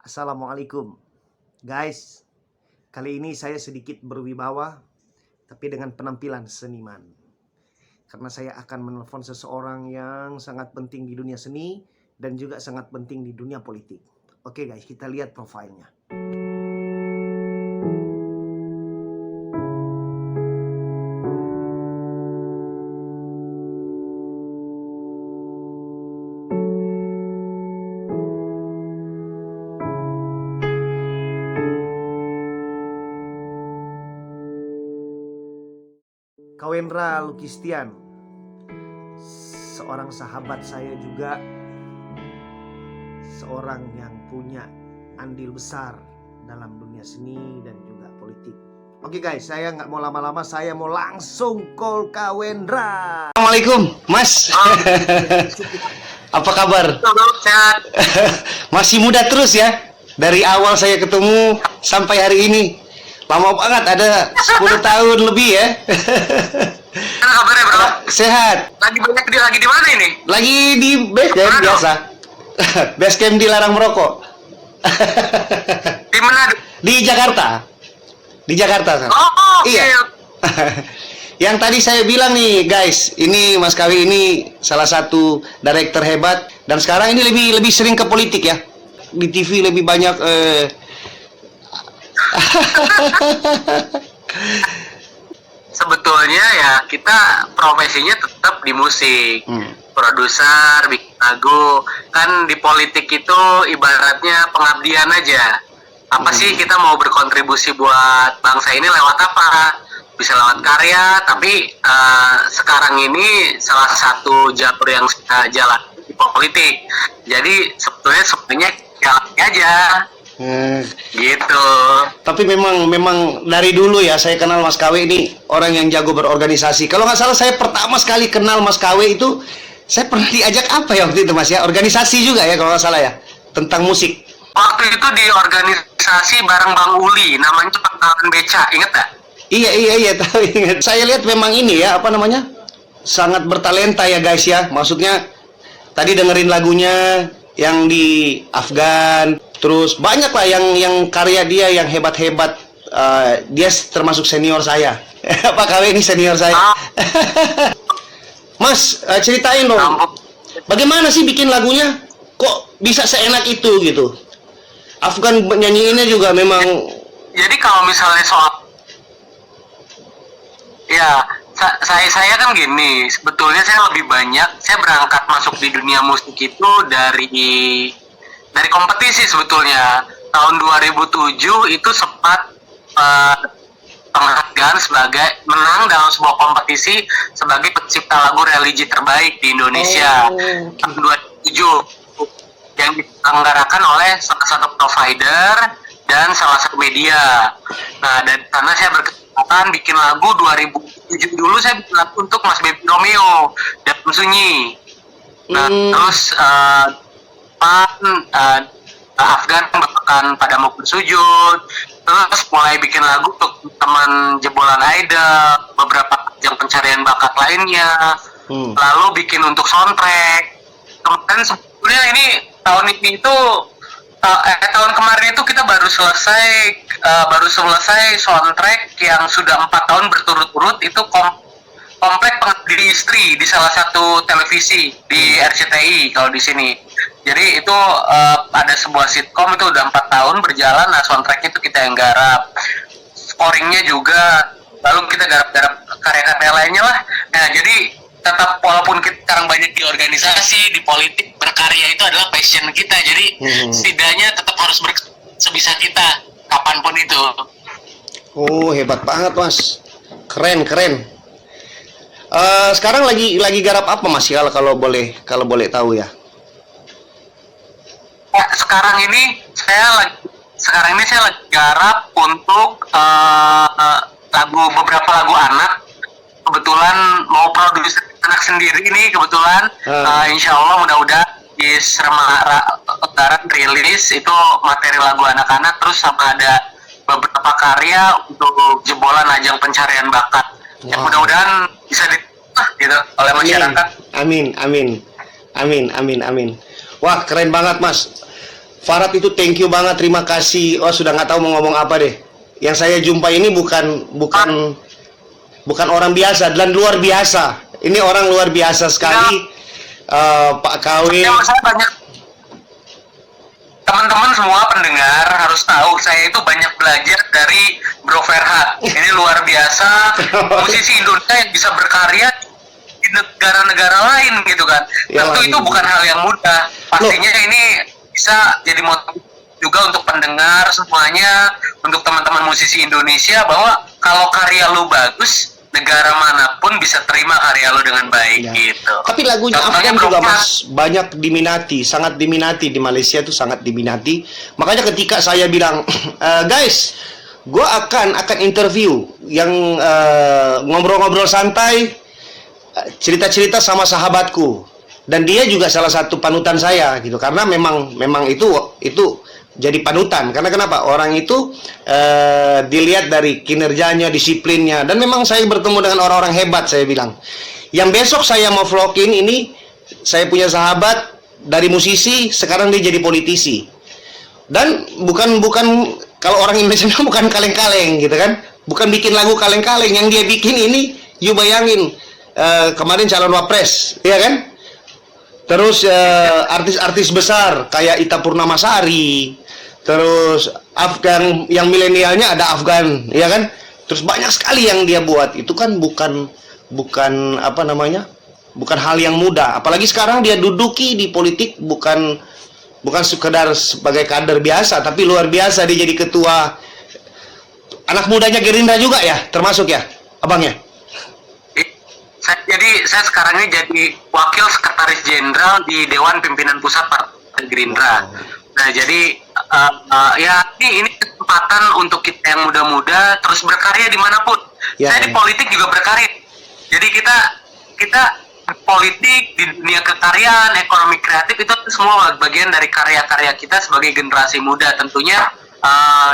Assalamualaikum guys, kali ini saya sedikit berwibawa tapi dengan penampilan seniman, karena saya akan menelpon seseorang yang sangat penting di dunia seni dan juga sangat penting di dunia politik. Oke guys, kita lihat profilnya. Kawendra Lukistian, seorang sahabat saya juga, seorang yang punya andil besar dalam dunia seni dan juga politik. Oke guys, saya nggak mau lama-lama, saya mau langsung call Kawendra. Assalamualaikum Mas. Apa kabar? Sehat. Masih muda terus ya. Dari awal saya ketemu sampai hari ini. Lama banget, ada 10 tahun lebih ya. Apa kabarnya bro? Sehat. Lagi di mana ini? Lagi di base camp biasa. Base camp di Larang Merokok. Di mana? Di Jakarta. Di Jakarta. Oh, iya. Yang tadi saya bilang nih guys, ini Mas Kawi ini salah satu director hebat, dan sekarang ini lebih sering ke politik ya. Di TV lebih banyak Sebetulnya ya kita profesinya tetap di musik, produser, bikin lagu. Kan di politik itu ibaratnya pengabdian aja. Apa sih kita mau berkontribusi buat bangsa ini lewat apa? Bisa lewat karya, tapi sekarang ini salah satu jalur yang saya jalan di politik. Jadi sebetulnya jalan aja. Gitu. Tapi memang dari dulu ya saya kenal Mas KW ini orang yang jago berorganisasi. Kalau nggak salah saya pertama sekali kenal Mas KW itu saya pernah diajak apa ya waktu itu Mas ya, organisasi juga ya kalau nggak salah ya, tentang musik. Waktu itu di organisasi bareng Bang Uli, namanya Pangkalan Beca, inget gak? Iya tahu, ingat. Saya lihat memang ini ya, apa namanya, sangat bertalenta ya guys ya. Maksudnya tadi dengerin lagunya yang di Afgan, terus banyak lah yang karya dia yang hebat-hebat. Dia termasuk senior saya. Pak KW ini senior saya. Mas, ceritain dong, bagaimana sih bikin lagunya? Kok bisa seenak itu gitu? Afgan nyanyiinnya juga memang. Jadi kalau misalnya soal ya saya kan gini, sebetulnya saya lebih banyak, saya berangkat masuk di dunia musik itu dari kompetisi sebetulnya. Tahun 2007 itu sempat penghargaan sebagai menang dalam sebuah kompetisi sebagai pencipta lagu religi terbaik di Indonesia. Tahun 2007 yang diselenggarakan oleh salah satu provider dan salah satu media. Nah, dari sana saya berkesempatan bikin lagu 2007 dulu, saya bikin lagu untuk Mas Baby Romeo dan Sunyi. Nah, terus Afgan bahkan pada mau bersujud, terus mulai bikin lagu untuk teman jebolan idol, beberapa ajang pencarian bakat lainnya, lalu bikin untuk soundtrack. Kemudian sebetulnya ini tahun ini itu tahun kemarin itu kita baru selesai soundtrack yang sudah 4 tahun berturut-turut, itu komplek pengabdi istri di salah satu televisi di RCTI kalau di sini. Jadi itu ada sebuah sitkom, itu udah 4 tahun berjalan. Nah, soundtrack itu kita yang garap, scoringnya juga, lalu kita garap karya-karya lainnya lah. Nah, jadi tetap walaupun kita sekarang banyak di organisasi, di politik, berkarya itu adalah passion kita. Jadi setidaknya tetap harus sebisa kita kapanpun itu. Oh, hebat banget Mas, keren. Sekarang lagi garap apa Mas ya, kalau boleh tahu ya? Sekarang ini saya lagi garap untuk beberapa lagu anak. Kebetulan mau produksi anak sendiri ini kebetulan. Insya Allah mudah-mudahan di Lebaran rilis itu materi lagu anak-anak, terus sama ada beberapa karya untuk jebolan ajang pencarian bakat. Yang mudah-mudahan bisa diterima gitu oleh masyarakat. Amin. Wah, keren banget Mas. Farad itu thank you banget, terima kasih. Oh, sudah nggak tahu mau ngomong apa deh. Yang saya jumpa ini bukan orang biasa dan luar biasa. Ini orang luar biasa sekali, Pak KW. Ya, saya banyak teman-teman semua pendengar harus tahu saya itu banyak belajar dari Bro Ferhat. Ini luar biasa, musisi Indonesia yang bisa berkarya di negara-negara lain gitu kan. Ya, Tentu itu bukan hal yang mudah. Pastinya ini bisa jadi motivasi juga untuk pendengar semuanya, untuk teman-teman musisi Indonesia, bahwa kalau karya lu bagus, negara manapun bisa terima karya lu dengan baik Ya. gitu. Tapi lagunya Contohnya Afgan Bro juga Ferhat. Mas banyak diminati, sangat diminati di Malaysia itu sangat diminati. Makanya ketika saya bilang, guys, gue akan interview yang ngobrol-ngobrol santai, cerita-cerita sama sahabatku, dan dia juga salah satu panutan saya gitu, karena memang itu jadi panutan. Karena kenapa? Orang itu dilihat dari kinerjanya, disiplinnya, dan memang saya bertemu dengan orang-orang hebat. Saya bilang, yang besok saya mau vlogin ini, saya punya sahabat dari musisi, sekarang dia jadi politisi. Dan bukan kalau orang Indonesia bilang bukan kaleng-kaleng gitu kan, bukan bikin lagu kaleng-kaleng. Yang dia bikin ini, you bayangin, kemarin calon wapres, ya kan? Terus artis-artis besar kayak Ita Purnamasari, terus Afgan, yang milenialnya ada Afgan, ya kan? Terus banyak sekali yang dia buat. Itu kan bukan apa namanya? Bukan hal yang mudah. Apalagi sekarang dia duduki di politik, bukan sekedar sebagai kader biasa, tapi luar biasa, dia jadi ketua. Anak mudanya Gerindra juga ya, termasuk ya, abangnya. Saya sekarang ini jadi wakil sekretaris jenderal di Dewan Pimpinan Pusat Partai Gerindra. Nah, jadi ya ini kesempatan untuk kita yang muda-muda terus berkarya dimanapun. Ya, Saya di politik juga berkarya. Jadi kita politik di dunia kekaryaan, ekonomi kreatif itu semua bagian dari karya-karya kita sebagai generasi muda. Tentunya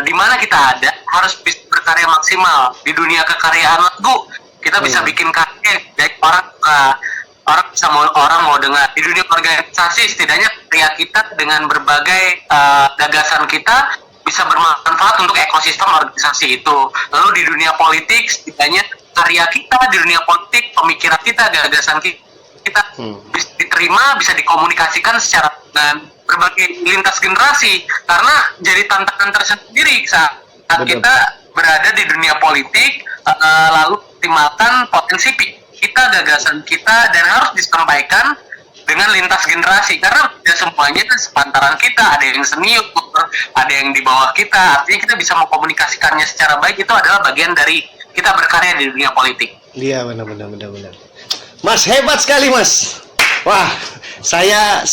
di mana kita ada harus bisa berkarya maksimal di dunia kekaryaan lagu. Kita bisa bikin karya dari orang mau dengar. Di dunia organisasi setidaknya karya kita dengan berbagai gagasan kita bisa bermanfaat untuk ekosistem organisasi itu. Lalu di dunia politik setidaknya karya kita di dunia politik, pemikiran kita, gagasan kita bisa diterima, bisa dikomunikasikan secara dengan berbagai lintas generasi. Karena jadi tantangan tersendiri saat kita berada di dunia politik, lalu optimalkan potensi kita, gagasan kita, dan harus disampaikan dengan lintas generasi, karena tidak semuanya kan sepantaran kita, ada yang senior, ada yang di bawah kita. Artinya kita bisa mengkomunikasikannya secara baik. Itu adalah bagian dari kita berkarya di dunia politik. Iya, benar. Mas, hebat sekali, Mas. Wah, saya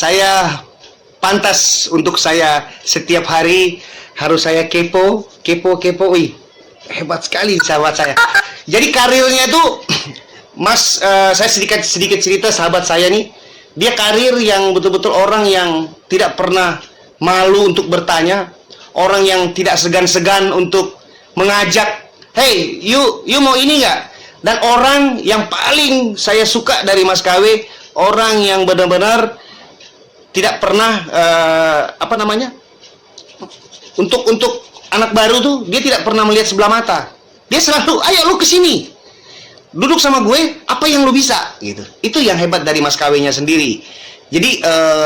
pantas untuk saya setiap hari harus saya kepo. Wih, hebat sekali sahabat saya. Jadi karirnya itu, Mas, saya sedikit cerita sahabat saya nih. Dia karir yang betul-betul orang yang tidak pernah malu untuk bertanya, orang yang tidak segan-segan untuk mengajak, hey, you mau ini nggak? Dan orang yang paling saya suka dari Mas KW, orang yang benar-benar tidak pernah untuk anak baru tuh dia tidak pernah melihat sebelah mata. Dia selalu, ayo lu kesini, duduk sama gue, apa yang lu bisa gitu. Itu yang hebat dari Mas KW-nya sendiri. Jadi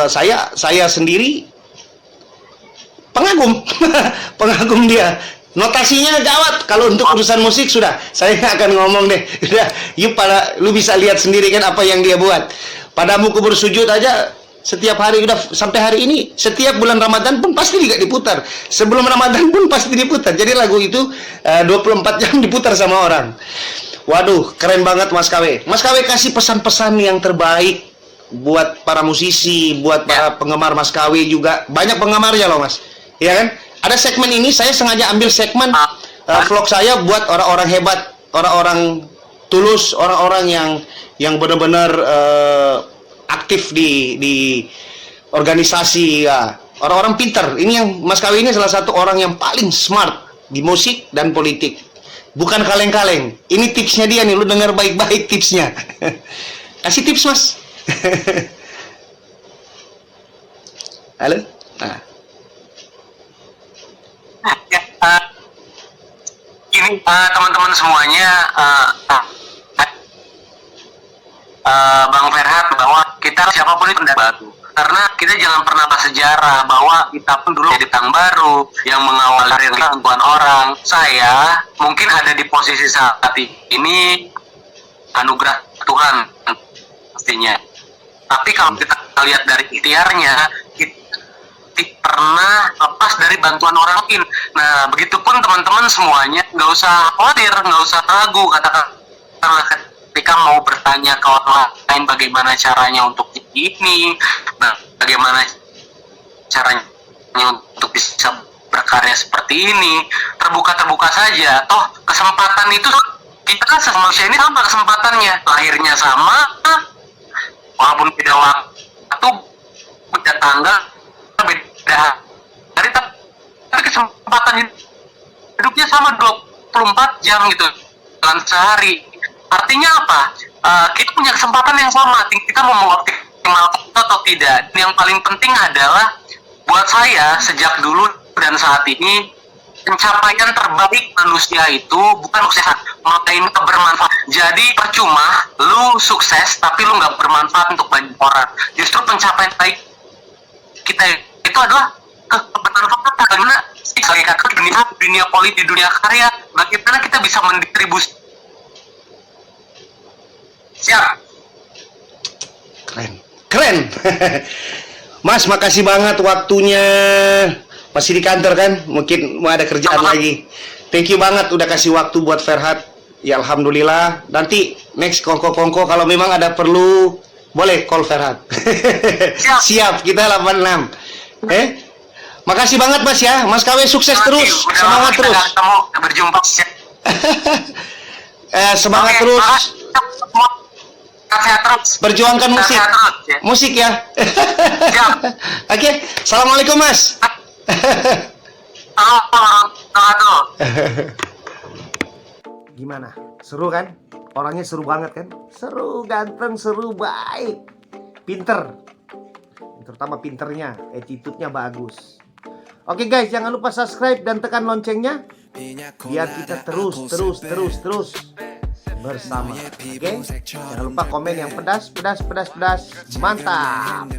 saya sendiri pengagum pengagum dia. Notasinya gawat. Kalau untuk urusan musik sudah saya nggak akan ngomong deh. Udah, lu bisa lihat sendiri kan apa yang dia buat. Padamu ku bersujud aja setiap hari, udah sampai hari ini, setiap bulan Ramadan pun pasti juga diputar. Sebelum Ramadan pun pasti diputar. Jadi lagu itu 24 jam diputar sama orang. Waduh, keren banget Mas KW. Mas KW kasih pesan-pesan yang terbaik buat para musisi, buat para penggemar Mas KW juga. Banyak penggemarnya loh Mas. Iya kan? Ada segmen ini saya sengaja ambil segmen vlog saya buat orang-orang hebat, orang-orang tulus, orang-orang yang benar-benar aktif di organisasi ya. Orang-orang pintar. Ini yang Mas KW ini salah satu orang yang paling smart di musik dan politik. Bukan kaleng-kaleng. Ini tipsnya dia nih, lu dengar baik-baik tipsnya. Kasih tips, Mas. Halo? Nah. gini, teman-teman semuanya, Bang Ferhat, bahwa kita siapapun itu tidak baru. Karena kita jangan pernah bersejarah bahwa kita pun dulu jadi tang baru yang mengawal ribuan orang. Saya mungkin ada di posisi saat ini anugerah Tuhan pastinya. Tapi kalau kita lihat dari ikhtiarnya, kita pernah lepas dari bantuan orang lain. Nah, begitupun teman-teman semuanya, nggak usah khawatir, nggak usah ragu, katakanlah ketika mau bertanya ke orang lain bagaimana caranya untuk ini, nah bagaimana caranya untuk bisa berkarya seperti ini, terbuka saja. Toh kesempatan itu kita kan manusia ini sama kesempatannya, lahirnya sama, walaupun beda waktu, beda tanggal, beda hari, tapi kesempatan hidupnya sama 24 jam gitu, dalam sehari. Artinya apa? Kita punya kesempatan yang sama, kita mau mengoptimalkan atau tidak. Yang paling penting adalah buat saya sejak dulu dan saat ini, pencapaian terbaik manusia itu bukan sukses, melainkan bermanfaat. Jadi percuma lu sukses tapi lu nggak bermanfaat untuk banyak orang. Justru pencapaian baik kita itu adalah bermanfaat. Bagaimana sebagai kakak di dunia politik, di dunia karya, bagaimana kita bisa mendistribusi. Siap. Keren. Mas, makasih banget waktunya. Masih di kantor kan? Mungkin mau ada kerjaan lagi. Thank you banget udah kasih waktu buat Ferhat. Ya alhamdulillah. Nanti next kongko-kongko kalau memang ada perlu, boleh call Ferhat. Siap, kita 86. Makasih banget Mas ya. Mas KW sukses terus. Semangat terus. Ketemu, berjumpa. Semangat terus. Sehat terus. Perjuangkan musik. Sehat terus, ya. Musik ya. Siap. Oke. Assalamualaikum Mas. Halo. Gimana? Seru kan? Orangnya seru banget kan? Seru, ganteng, seru, baik, pinter. Terutama pinternya, attitude-nya bagus. Oke guys, jangan lupa subscribe dan tekan loncengnya biar kita terus bersama. Oke? Jangan lupa komen yang pedas. Mantap.